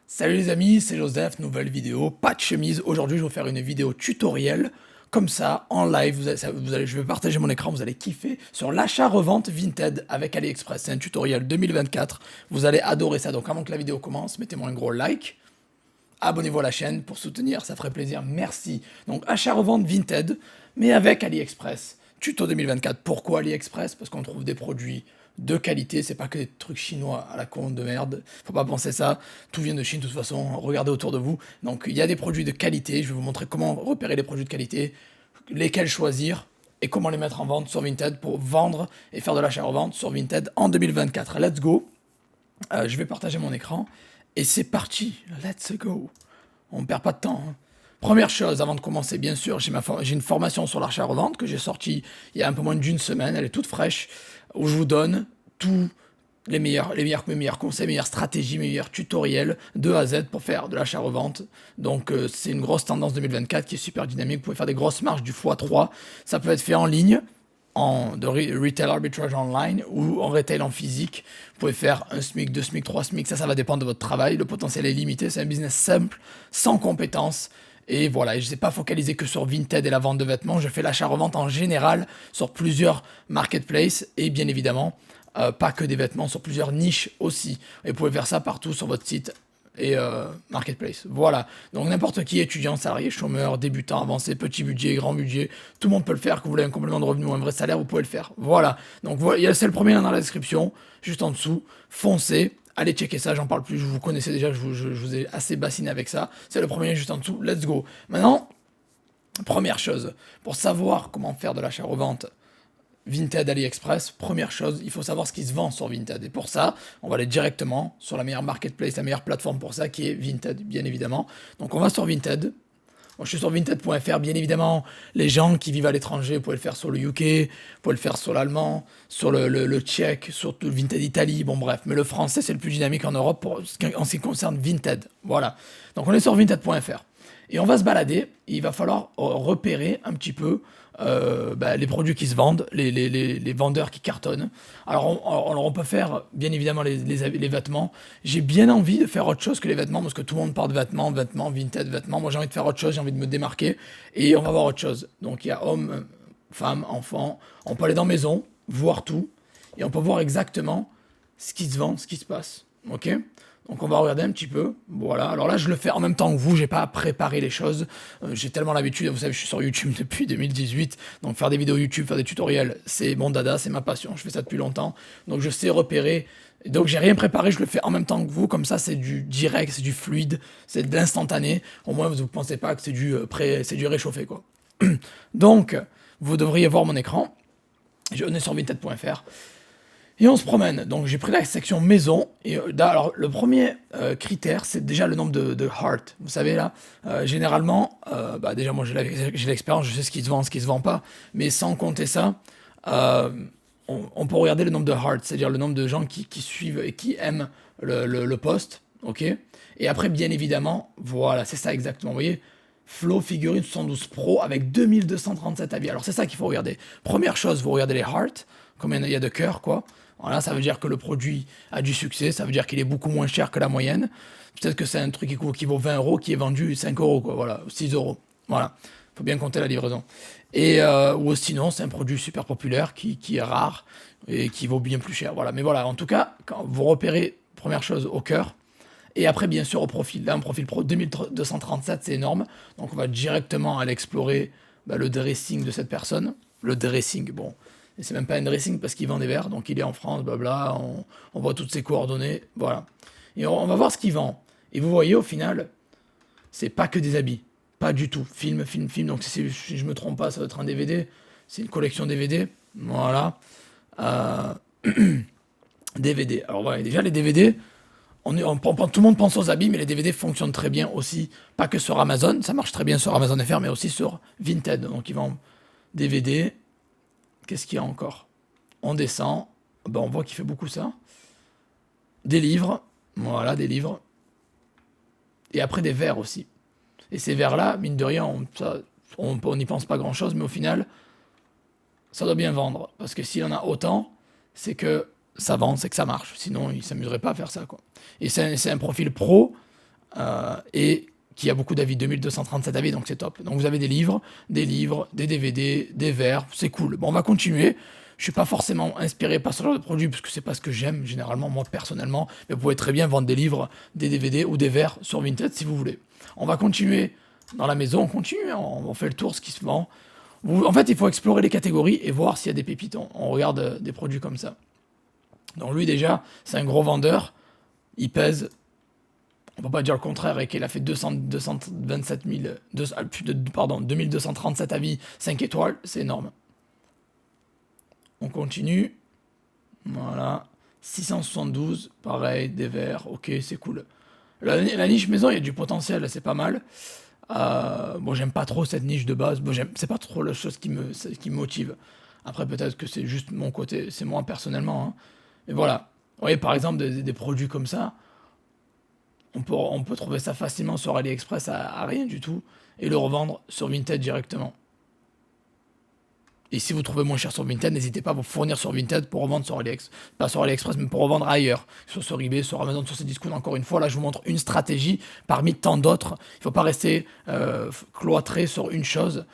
Salut les amis, c'est Joseph, nouvelle vidéo, pas de chemise. Aujourd'hui, je vais vous faire une vidéo tutoriel, comme ça, en live. Je vais partager mon écran, vous allez kiffer sur l'achat-revente Vinted avec AliExpress. C'est un tutoriel 2024, vous allez adorer ça. Donc avant que la vidéo commence, mettez-moi un gros like, abonnez-vous à la chaîne pour soutenir, ça ferait plaisir, merci. Donc achat-revente Vinted, mais avec AliExpress. Tuto 2024, pourquoi AliExpress? Parce qu'on trouve des produits de qualité, c'est pas que des trucs chinois à la con de merde, faut pas penser ça, tout vient de Chine de toute façon, regardez autour de vous. Donc il y a des produits de qualité, je vais vous montrer comment repérer les produits de qualité, lesquels choisir et comment les mettre en vente sur Vinted pour vendre et faire de l'achat-revente sur Vinted en 2024. Let's go. Je vais partager mon écran et c'est parti, let's go. On ne perd pas de temps, hein. Première chose, avant de commencer, bien sûr, j'ai une formation sur l'achat-revente que j'ai sortie il y a un peu moins d'une semaine, elle est toute fraîche, où je vous donne tous mes meilleurs conseils, mes meilleures stratégies, mes meilleurs tutoriels de A à Z pour faire de l'achat-revente. Donc c'est une grosse tendance 2024 qui est super dynamique, vous pouvez faire des grosses marges du x3, ça peut être fait en ligne, retail arbitrage online ou en retail en physique. Vous pouvez faire un SMIC, 2 SMIC, 3 SMIC, ça va dépendre de votre travail. Le potentiel est limité, c'est un business simple, sans compétences. Et voilà, je ne sais pas focaliser que sur Vinted et la vente de vêtements, je fais l'achat-revente en général sur plusieurs marketplaces et bien évidemment, pas que des vêtements, sur plusieurs niches aussi. Et vous pouvez faire ça partout sur votre site et marketplace. Voilà. Donc n'importe qui, étudiant, salarié, chômeur, débutant, avancé, petit budget, grand budget, tout le monde peut le faire. Que vous voulez un complément de revenu ou un vrai salaire, vous pouvez le faire. Voilà. Donc voilà, c'est le premier lien dans la description, juste en dessous. Foncez. Allez checker ça, j'en parle plus, je vous connaissais déjà, je vous ai assez bassiné avec ça. C'est le premier lien juste en dessous, let's go. Maintenant, première chose, pour savoir comment faire de l'achat-revente Vinted, AliExpress, première chose, il faut savoir ce qui se vend sur Vinted. Et pour ça, on va aller directement sur la meilleure marketplace, la meilleure plateforme pour ça, qui est Vinted, bien évidemment. Donc on va sur Vinted. Moi, je suis sur Vinted.fr, bien évidemment. Les gens qui vivent à l'étranger, vous pouvez le faire sur le UK, vous pouvez le faire sur l'allemand, sur le tchèque, sur tout le Vinted Italie, bon bref. Mais le français, c'est le plus dynamique en Europe en ce qui concerne Vinted. Voilà. Donc on est sur Vinted.fr. Et on va se balader, et il va falloir repérer un petit peu les produits qui se vendent, les vendeurs qui cartonnent. Alors on peut faire bien évidemment les vêtements. J'ai bien envie de faire autre chose que les vêtements, parce que tout le monde parle de vêtements, vêtements, Vinted, vêtements. Moi j'ai envie de faire autre chose, j'ai envie de me démarquer, et on va voir autre chose. Donc il y a hommes, femmes, enfants, on peut aller dans maison, voir tout, et on peut voir exactement ce qui se vend, ce qui se passe. Ok? Donc on va regarder un petit peu, voilà. Alors là je le fais en même temps que vous, j'ai pas préparé les choses. J'ai tellement l'habitude, vous savez je suis sur YouTube depuis 2018, donc faire des vidéos YouTube, faire des tutoriels, c'est mon dada, c'est ma passion, je fais ça depuis longtemps. Donc je sais repérer, donc j'ai rien préparé, je le fais en même temps que vous, comme ça c'est du direct, c'est du fluide, c'est de l'instantané. Au moins vous ne pensez pas que c'est c'est du réchauffé quoi. Donc vous devriez voir mon écran, on est sur vinted.fr. Et on se promène. Donc j'ai pris la section maison. Et alors le premier critère, c'est déjà le nombre de hearts. Vous savez là, généralement, déjà moi j'ai l'expérience, je sais ce qui se vend, ce qui se vend pas. Mais sans compter ça, euh, on peut regarder le nombre de hearts, c'est-à-dire le nombre de gens qui suivent et qui aiment le post. Ok. Et après, bien évidemment, voilà, c'est ça exactement. Vous voyez, Flow Figurine 72 Pro avec 2237 avis. Alors c'est ça qu'il faut regarder. Première chose, vous regardez les hearts, combien il y a de cœurs, quoi. Voilà, ça veut dire que le produit a du succès, ça veut dire qu'il est beaucoup moins cher que la moyenne. Peut-être que c'est un truc qui vaut 20 euros, qui est vendu 5 euros, quoi, voilà, 6 euros. Voilà, faut bien compter la livraison. Et ou sinon, c'est un produit super populaire qui est rare et qui vaut bien plus cher. Voilà, mais voilà, en tout cas, quand vous repérez, première chose, au cœur, et après, bien sûr, au profil. Là, un profil pro 2237, c'est énorme. Donc, on va directement aller explorer le dressing de cette personne. Le dressing, bon, et c'est même pas un dressing parce qu'il vend des verres, donc il est en France, blabla, on voit toutes ses coordonnées, voilà. Et on va voir ce qu'il vend. Et vous voyez, au final, c'est pas que des habits. Pas du tout. Film. Donc si je me trompe pas, ça doit être un DVD. C'est une collection DVD. Voilà. Euh, DVD. Alors voilà, déjà les DVD, tout le monde pense aux habits, mais les DVD fonctionnent très bien aussi. Pas que sur Amazon, ça marche très bien sur Amazon FR, mais aussi sur Vinted. Donc ils vendent DVD. Qu'est-ce qu'il y a encore? On descend. On voit qu'il fait beaucoup ça. Des livres. Voilà, des livres. Et après des verres aussi. Et ces verres-là, mine de rien, on n'y pense pas grand-chose, mais au final, ça doit bien vendre. Parce que s'il y en a autant, c'est que ça vend, c'est que ça marche. Sinon, il ne s'amuserait pas à faire ça, quoi. Et c'est un profil pro. et qui a beaucoup d'avis, 2237 avis, donc c'est top. Donc vous avez des livres, des DVD, des verres, c'est cool. Bon, on va continuer. Je suis pas forcément inspiré par ce genre de produit parce que c'est pas ce que j'aime généralement moi personnellement, mais vous pouvez très bien vendre des livres, des DVD ou des verres sur Vinted si vous voulez. On va continuer dans la maison, on continue, on fait le tour ce qui se vend. En fait, il faut explorer les catégories et voir s'il y a des pépites. On regarde des produits comme ça. Donc lui déjà, c'est un gros vendeur, il pèse, on peut pas dire le contraire, et qu'il a fait 227 000, pardon, 2237 avis, 5 étoiles, c'est énorme. On continue. Voilà. 672, pareil, des verres, ok, c'est cool. La niche maison, il y a du potentiel, c'est pas mal. Bon, j'aime pas trop cette niche de base. Bon, c'est pas trop la chose qui me motive. Après, peut-être que c'est juste mon côté, c'est moi personnellement, hein. Mais voilà. Vous voyez, par exemple, des produits comme ça, on peut trouver ça facilement sur AliExpress à rien du tout et le revendre sur Vinted directement. Et si vous trouvez moins cher sur Vinted, n'hésitez pas à vous fournir sur Vinted pour revendre sur AliExpress. Pas sur AliExpress, mais pour revendre ailleurs. Sur eBay, sur Amazon, sur ces discounts. Encore une fois, là, je vous montre une stratégie parmi tant d'autres. Il ne faut pas rester cloîtré sur une chose.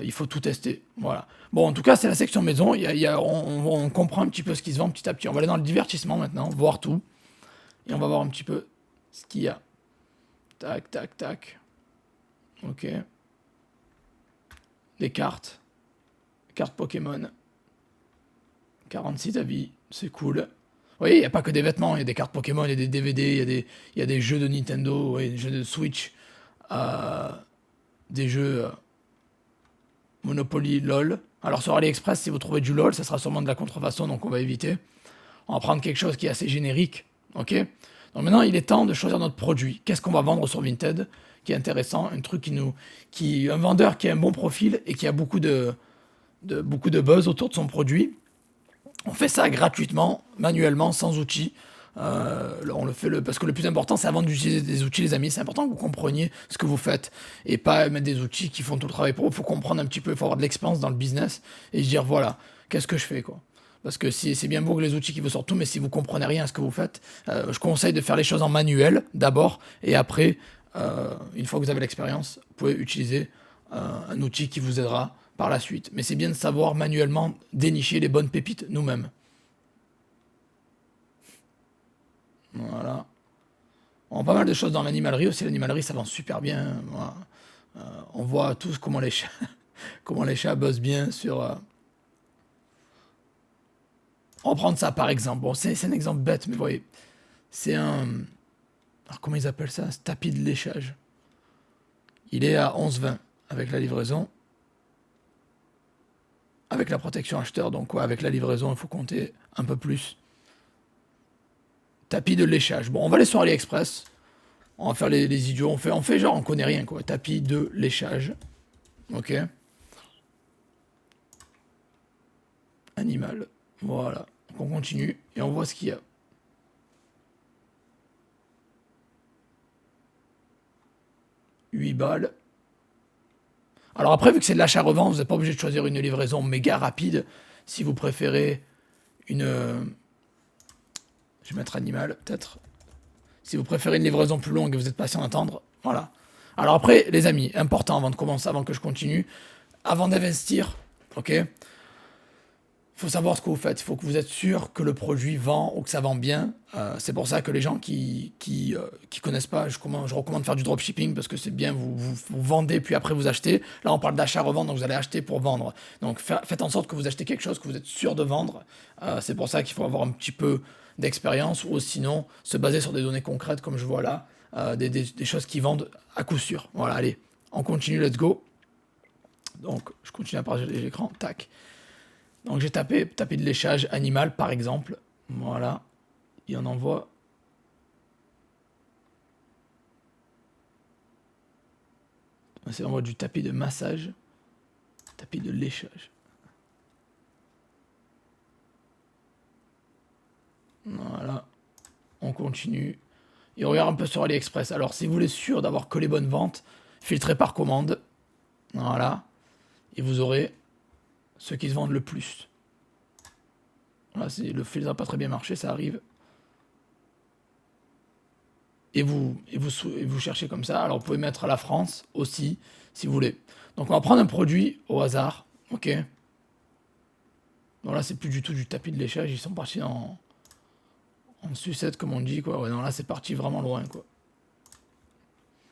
Il faut tout tester. Voilà. Bon, en tout cas, c'est la section maison. On comprend un petit peu ce qui se vend petit à petit. On va aller dans le divertissement maintenant, voir tout. Et on va voir un petit peu ce qu'il y a. Tac, tac, tac. Ok. Des cartes. Cartes Pokémon. 46 avis, c'est cool. Oui, il n'y a pas que des vêtements, il y a des cartes Pokémon, il y a des DVD, il y a des jeux de Nintendo, des jeux de Switch, euh, des jeux Monopoly, LOL. Alors sur AliExpress, si vous trouvez du LOL, ça sera sûrement de la contrefaçon, donc on va éviter. On va prendre quelque chose qui est assez générique, ok. Donc maintenant, il est temps de choisir notre produit. Qu'est-ce qu'on va vendre sur Vinted qui est intéressant, un truc un vendeur qui a un bon profil et qui a beaucoup de buzz autour de son produit. On fait ça gratuitement, manuellement, sans outils. On le fait parce que le plus important, c'est avant d'utiliser des outils, les amis. C'est important que vous compreniez ce que vous faites et pas mettre des outils qui font tout le travail pour vous. Il faut comprendre un petit peu, il faut avoir de l'expérience dans le business et se dire voilà, qu'est-ce que je fais quoi. Parce que si c'est bien beau que les outils qui vous sortent tout, mais si vous comprenez rien à ce que vous faites, je conseille de faire les choses en manuel d'abord et après, une fois que vous avez l'expérience, vous pouvez utiliser un outil qui vous aidera par la suite. Mais c'est bien de savoir manuellement dénicher les bonnes pépites nous-mêmes. Voilà. On a pas mal de choses dans l'animalerie aussi. L'animalerie, ça vend super bien. Voilà. On voit tous comment les chats, comment les chats bossent bien sur. On va prendre ça par exemple. Bon, c'est un exemple bête, mais vous voyez, c'est un. Alors, comment ils appellent ça? Un tapis de léchage. Il est à 11,20 avec la livraison. Avec la protection acheteur, donc ouais, avec la livraison, il faut compter un peu plus. Tapis de léchage. Bon, on va aller sur AliExpress. On va faire les idiots. On fait genre, on connaît rien, quoi. Tapis de léchage. Ok. Animal. Voilà. Donc on continue et on voit ce qu'il y a. 8 balles. Alors après, vu que c'est de l'achat-revente, vous n'êtes pas obligé de choisir une livraison méga rapide. Si vous préférez une... je vais mettre animal, peut-être. Si vous préférez une livraison plus longue et vous êtes patient à attendre, voilà. Alors après, les amis, important avant de commencer, avant que je continue, avant d'investir, ok, il faut savoir ce que vous faites. Il faut que vous êtes sûr que le produit vend ou que ça vend bien. C'est pour ça que les gens qui connaissent pas, je recommande de faire du dropshipping parce que c'est bien, vous vendez puis après vous achetez. Là, on parle d'achat-revente, donc vous allez acheter pour vendre. Donc faites en sorte que vous achetez quelque chose que vous êtes sûr de vendre. C'est pour ça qu'il faut avoir un petit peu d'expérience ou sinon se baser sur des données concrètes comme je vois là, des choses qui vendent à coup sûr. Voilà, allez, on continue, let's go. Donc, je continue à partager l'écran, tac. Donc j'ai tapé de léchage animal par exemple. Voilà. Il en envoie. C'est l'envoi du tapis de massage. Tapis de léchage. Voilà. On continue. Et on regarde un peu sur AliExpress. Alors si vous voulez sûr d'avoir que les bonnes ventes, filtrez par commande. Voilà. Et vous aurez ceux qui se vendent le plus. Voilà, le filtre n'a pas très bien marché, ça arrive. et vous cherchez comme ça. Alors vous pouvez mettre la France aussi, si vous voulez. Donc on va prendre un produit au hasard, ok. Donc là c'est plus du tout du tapis de léchage, ils sont partis en sucette comme on dit quoi. Ouais, non là c'est parti vraiment loin quoi.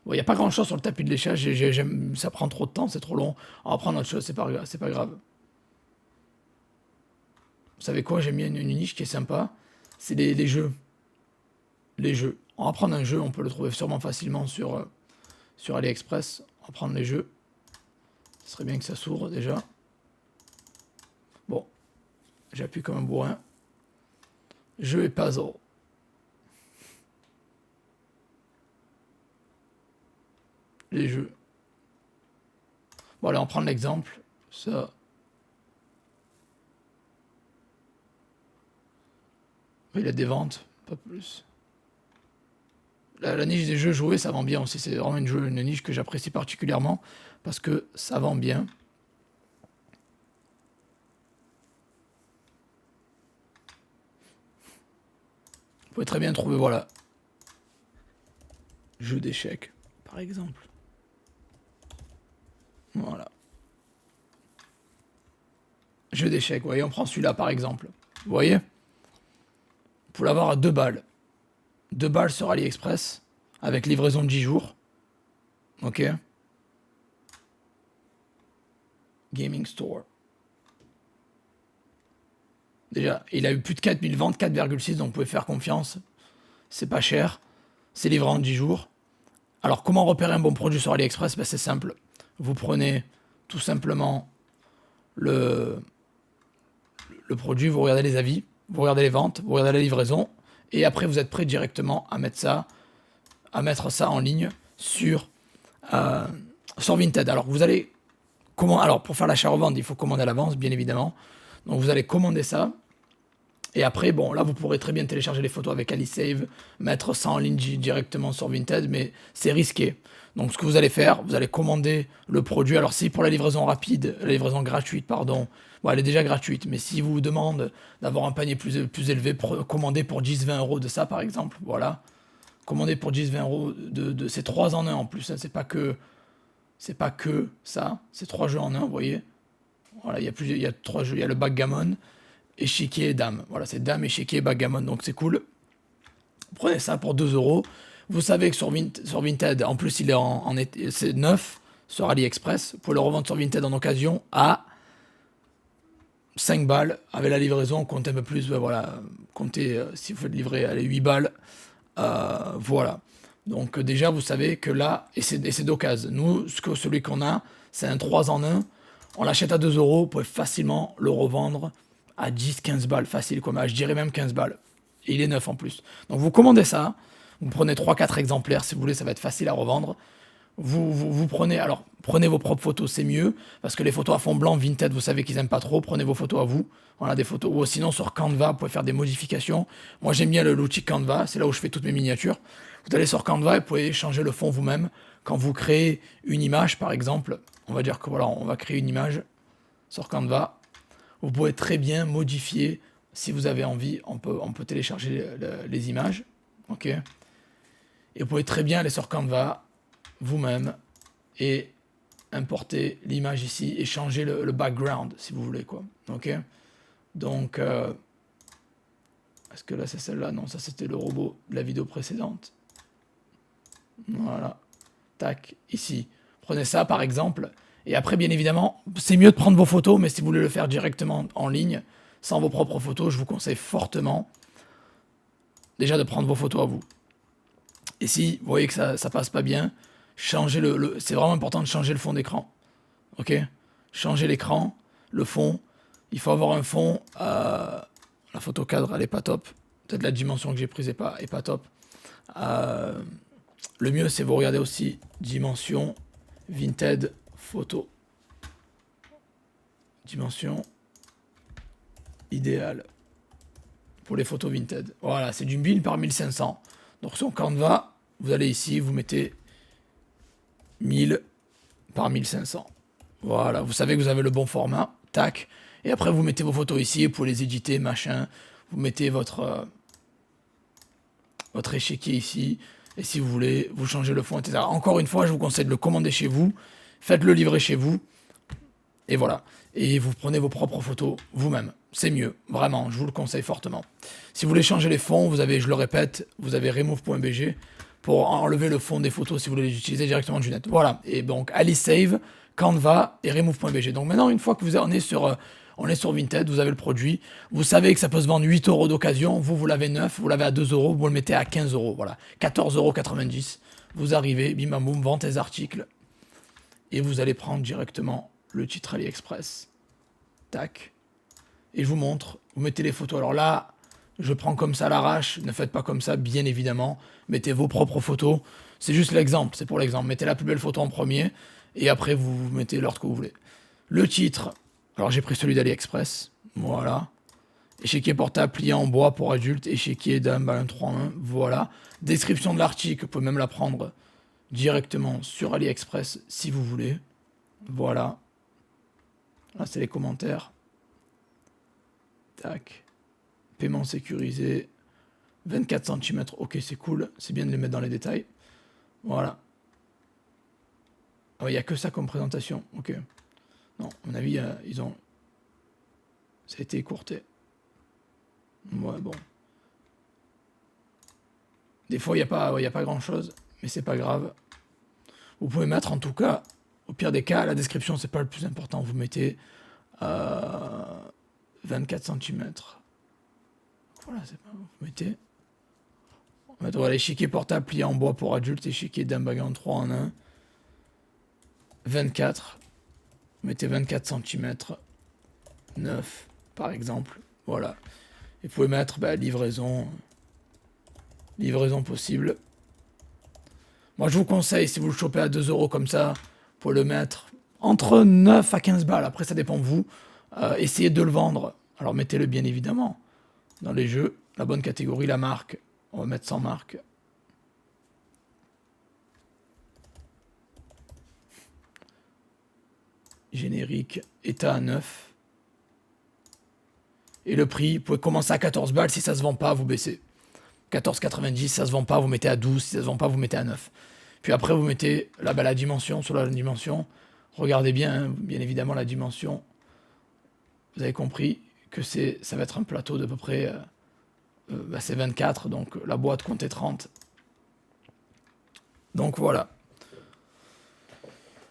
Bon, il n'y a pas grand chose sur le tapis de léchage, ça prend trop de temps, c'est trop long. On va prendre autre chose, c'est pas grave. Vous savez quoi, j'ai mis une niche qui est sympa, c'est les jeux. Les jeux. On va prendre un jeu, on peut le trouver sûrement facilement sur AliExpress. On va prendre les jeux. Ce serait bien que ça s'ouvre déjà. Bon, j'appuie comme un bourrin. Jeux et puzzle. Les jeux. Bon, allez, on prend l'exemple. Ça. Il a des ventes, pas plus. La niche des jeux joués, ça vend bien aussi. C'est vraiment une niche que j'apprécie particulièrement parce que ça vend bien. Vous pouvez très bien trouver, voilà, jeu d'échecs, par exemple. Voilà. Jeu d'échecs, vous voyez, on prend celui-là, par exemple. Vous voyez? Vous pouvez l'avoir à 2 balles. 2 balles sur AliExpress, avec livraison de 10 jours. Ok. Gaming Store. Déjà, il a eu plus de 4000 ventes, 4,6, donc vous pouvez faire confiance. C'est pas cher. C'est livré en 10 jours. Alors, comment repérer un bon produit sur AliExpress? Ben, c'est simple. Vous prenez tout simplement le produit, vous regardez les avis, vous regardez les ventes, vous regardez la livraison, et après vous êtes prêt directement à mettre ça en ligne sur Vinted. Alors vous allez alors pour faire l'achat-revente, il faut commander à l'avance, bien évidemment. Donc vous allez commander ça. Et après, bon, là, vous pourrez très bien télécharger les photos avec AliSave, mettre ça en ligne directement sur Vinted, mais c'est risqué. Donc, ce que vous allez faire, vous allez commander le produit. Alors, si pour la livraison rapide, la livraison gratuite, pardon, bon, elle est déjà gratuite, mais si vous demande d'avoir un panier plus élevé, commandez pour 10-20 euros de ça, par exemple, voilà. Commandez pour 10-20 euros de ces 3 en 1 en plus, hein, c'est pas que ça, c'est 3 jeux en 1, vous voyez. Voilà, il y a 3 jeux, il y a le backgammon, échiquier et dame. Voilà, c'est dame, échiquier et backgammon, donc c'est cool. Prenez ça pour 2 euros. Vous savez que sur Vinted, en plus, il est c'est neuf sur AliExpress. Vous pouvez le revendre sur Vinted en occasion à 5 balles. Avec la livraison, comptez un peu plus. Voilà, comptez si vous faites livrer à 8 balles. Voilà. Donc déjà, vous savez que là, et c'est d'occasion. Nous, celui qu'on a, c'est un 3 en 1. On l'achète à 2 euros. Vous pouvez facilement le revendre à 10-15 balles. Facile, quoi. Je dirais même 15 balles. Et il est neuf en plus. Donc vous commandez ça. Vous prenez 3-4 exemplaires si vous voulez, ça va être facile à revendre. Vous prenez vos propres photos, c'est mieux, parce que les photos à fond blanc, Vinted, vous savez qu'ils aiment pas trop, prenez vos photos à vous, voilà, des photos, ou sinon sur Canva, vous pouvez faire des modifications. Moi j'aime bien l'outil Canva, c'est là où je fais toutes mes miniatures. Vous allez sur Canva et vous pouvez changer le fond vous-même. Quand vous créez une image, par exemple, on va dire que voilà, on va créer une image sur Canva, vous pouvez très bien modifier, si vous avez envie, on peut télécharger les images, ok. Et vous pouvez très bien aller sur Canva vous-même et importer l'image ici et changer le background si vous voulez, quoi. Ok. Donc, est-ce que là c'est celle-là? Non, ça c'était le robot de la vidéo précédente. Voilà. Tac, ici. Prenez ça par exemple. Et après, bien évidemment, c'est mieux de prendre vos photos, mais si vous voulez le faire directement en ligne, sans vos propres photos, je vous conseille fortement déjà de prendre vos photos à vous. Et si vous voyez que ça passe pas bien, changez c'est vraiment important de changer le fond d'écran. Ok? Changez l'écran, le fond. Il faut avoir un fond. La photo cadre, elle est pas top. Peut-être la dimension que j'ai prise est pas top. Le mieux, c'est vous regardez aussi dimension Vinted photo. Dimension idéale pour les photos Vinted. Voilà, c'est du 1000 par 1500. Donc sur Canva, vous allez ici, vous mettez 1000 par 1500. Voilà, vous savez que vous avez le bon format. Tac. Et après, vous mettez vos photos ici, vous pouvez les éditer, machin. Vous mettez votre échiquier ici. Et si vous voulez, vous changez le fond, etc. Encore une fois, je vous conseille de le commander chez vous. Faites-le livrer chez vous. Et voilà. Et vous prenez vos propres photos vous-même. C'est mieux. Vraiment, je vous le conseille fortement. Si vous voulez changer les fonds, vous avez, je le répète, vous avez remove.bg pour enlever le fond des photos si vous voulez les utiliser directement du net. Voilà. Et donc, AliSave, Canva et remove.bg. Donc maintenant, une fois que on est sur Vinted, vous avez le produit, vous savez que ça peut se vendre 8 € d'occasion, vous l'avez neuf, vous l'avez à 2 €, vous le mettez à 15 €, voilà, 14,90 €, vous arrivez, bim bam boum, vente les articles, et vous allez prendre directement le titre AliExpress, tac, et je vous montre, vous mettez les photos, alors là, je prends comme ça à l'arrache, ne faites pas comme ça, bien évidemment, mettez vos propres photos, c'est juste l'exemple, c'est pour l'exemple, mettez la plus belle photo en premier, et après vous mettez l'ordre que vous voulez. Le titre, alors j'ai pris celui d'AliExpress, voilà. Échiquier portable plié en bois pour adultes, échiquier dame, ballon 3 en 1, voilà. Description de l'article, vous pouvez même la prendre directement sur AliExpress si vous voulez. Voilà. Là c'est les commentaires. Tac. Paiement sécurisé. 24 cm, ok c'est cool, c'est bien de les mettre dans les détails. Voilà. Ah il n'y a que ça comme présentation, ok. Non, à mon avis, ils ont... Ça a été écourté. Ouais, bon. Des fois, il n'y a pas grand-chose, mais c'est pas grave. Vous pouvez mettre, en tout cas, au pire des cas, la description, c'est pas le plus important. Vous mettez 24 cm. Voilà, c'est pas... Vous mettez... On va mettre l'échiquier portable plié en bois pour adultes, échiquier d'un baguette 3 en 1. 24. Vous mettez 24 cm. 9, par exemple. Voilà. Et vous pouvez mettre livraison possible. Moi, je vous conseille, si vous le chopez à 2 € comme ça, vous pouvez le mettre entre 9 à 15 balles. Après, ça dépend de vous. Essayez de le vendre. Alors, mettez-le bien évidemment dans les jeux. La bonne catégorie, la marque. On va mettre sans marque. Générique, état à 9. Et le prix, vous pouvez commencer à 14 balles. Si ça se vend pas, vous baissez. 14,90, ça se vend pas, vous mettez à 12. Si ça se vend pas, vous mettez à 9. Puis après, vous mettez là, la dimension. Sur la dimension, regardez bien, hein, bien évidemment, la dimension. Vous avez compris que ça va être un plateau d'à peu près... c'est 24, donc la boîte comptait 30. Donc voilà.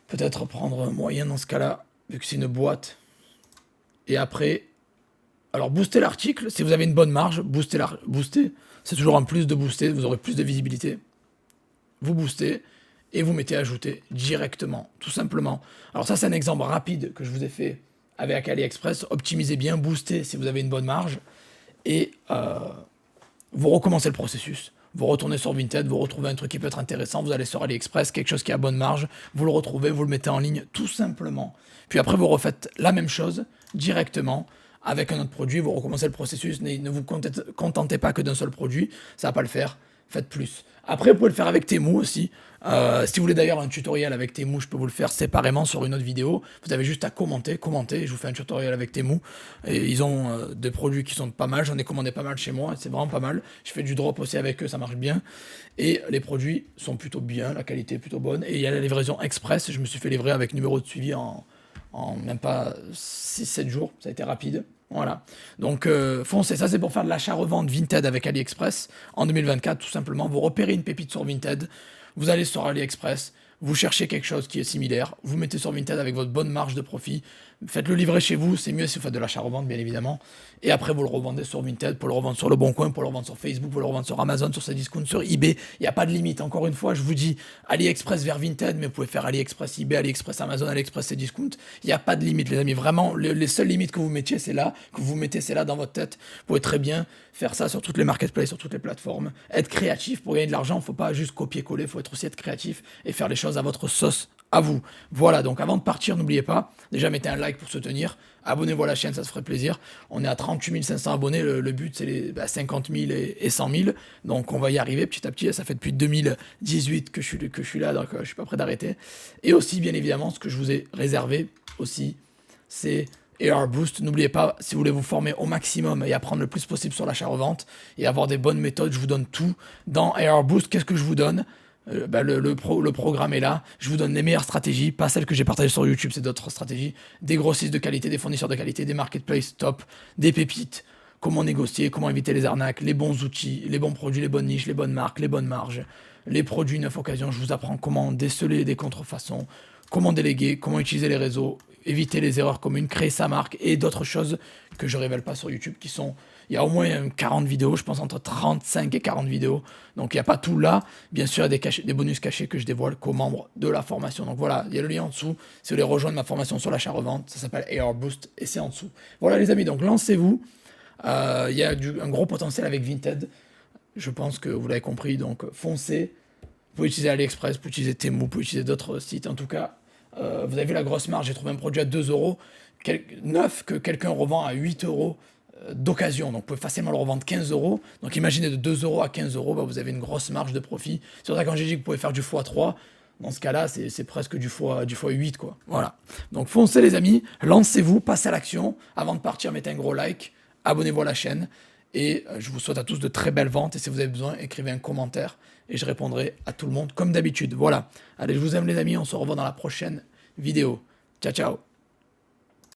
Peut-être prendre un moyen dans ce cas-là, vu que c'est une boîte. Et après... Alors, booster l'article, si vous avez une bonne marge, booster, c'est toujours un plus de booster, vous aurez plus de visibilité. Vous boostez et vous mettez ajouter directement, tout simplement. Alors ça, c'est un exemple rapide que je vous ai fait avec AliExpress. Optimisez bien, boostez si vous avez une bonne marge et vous recommencez le processus. Vous retournez sur Vinted, vous retrouvez un truc qui peut être intéressant, vous allez sur AliExpress, quelque chose qui a bonne marge, vous le retrouvez, vous le mettez en ligne, tout simplement. Puis après, vous refaites la même chose directement avec un autre produit, vous recommencez le processus, ne vous contentez pas que d'un seul produit, ça va pas le faire, faites plus. Après, vous pouvez le faire avec Temu aussi. Si vous voulez d'ailleurs un tutoriel avec Temu, je peux vous le faire séparément sur une autre vidéo. Vous avez juste à commenter, je vous fais un tutoriel avec Temu. Et ils ont des produits qui sont pas mal, j'en ai commandé pas mal chez moi, c'est vraiment pas mal. Je fais du drop aussi avec eux, ça marche bien. Et les produits sont plutôt bien, la qualité est plutôt bonne. Et il y a la livraison express, je me suis fait livrer avec numéro de suivi en même pas 6-7 jours, ça a été rapide. Voilà. Donc foncez, ça c'est pour faire de l'achat-revente Vinted avec AliExpress en 2024, tout simplement. Vous repérez une pépite sur Vinted, vous allez sur AliExpress, vous cherchez quelque chose qui est similaire, vous mettez sur Vinted avec votre bonne marge de profit, faites-le livrer chez vous, c'est mieux si vous faites de l'achat-revente bien évidemment, et après vous le revendez sur Vinted, pour le revendre sur Le Bon Coin, pour le revendre sur Facebook, pour le revendre sur Amazon, sur Cdiscount, sur eBay, il n'y a pas de limite, encore une fois, je vous dis AliExpress vers Vinted, mais vous pouvez faire AliExpress eBay, AliExpress Amazon, AliExpress Cdiscount, il n'y a pas de limite les amis, vraiment, les seules limites que vous mettiez c'est là, c'est là dans votre tête, vous pouvez très bien faire ça sur toutes les marketplaces, sur toutes les plateformes, être créatif pour gagner de l'argent, il ne faut pas juste copier-coller, il faut aussi être créatif et faire les choses à votre sauce, à vous. Voilà, donc avant de partir, n'oubliez pas, déjà mettez un like pour soutenir, abonnez-vous à la chaîne, ça se ferait plaisir. On est à 38 500 abonnés, le but c'est les 50 000 et 100 000, donc on va y arriver petit à petit, ça fait depuis 2018 que je suis là, donc je suis pas prêt d'arrêter. Et aussi, bien évidemment, ce que je vous ai réservé aussi, c'est AR Boost. N'oubliez pas, si vous voulez vous former au maximum et apprendre le plus possible sur l'achat-revente et avoir des bonnes méthodes, je vous donne tout. Dans AR Boost, qu'est-ce que je vous donne? Le programme est là. Je vous donne les meilleures stratégies, pas celles que j'ai partagées sur YouTube, c'est d'autres stratégies. Des grossistes de qualité, des fournisseurs de qualité, des marketplaces top, des pépites, comment négocier, comment éviter les arnaques, les bons outils, les bons produits, les bonnes niches, les bonnes marques, les bonnes marges, les produits neuf occasion. Je vous apprends comment déceler des contrefaçons, comment déléguer, comment utiliser les réseaux, éviter les erreurs communes, créer sa marque et d'autres choses que je révèle pas sur YouTube qui sont... Il y a au moins 40 vidéos, je pense entre 35 et 40 vidéos. Donc il n'y a pas tout là. Bien sûr, il y a des bonus cachés que je dévoile qu'aux membres de la formation. Donc voilà, il y a le lien en dessous. Si vous voulez rejoindre ma formation sur l'achat-revente, ça s'appelle AR Boost et c'est en dessous. Voilà les amis, donc lancez-vous. Il y a un gros potentiel avec Vinted. Je pense que vous l'avez compris, donc foncez. Vous pouvez utiliser AliExpress, vous pouvez utiliser Temu, vous pouvez utiliser d'autres sites. En tout cas, vous avez vu la grosse marge. J'ai trouvé un produit à 2 euros, neuf que quelqu'un revend à 8 euros d'occasion. Donc, vous pouvez facilement le revendre 15 euros. Donc, imaginez de 2 euros à 15 euros, bah, vous avez une grosse marge de profit. C'est pour ça quand j'ai dit que vous pouvez faire du x3, dans ce cas-là, c'est presque du x8, quoi. Voilà. Donc, foncez les amis, lancez-vous, passez à l'action. Avant de partir, mettez un gros like, abonnez-vous à la chaîne. Et je vous souhaite à tous de très belles ventes. Et si vous avez besoin, écrivez un commentaire et je répondrai à tout le monde comme d'habitude. Voilà. Allez, je vous aime les amis. On se revoit dans la prochaine vidéo. Ciao, ciao.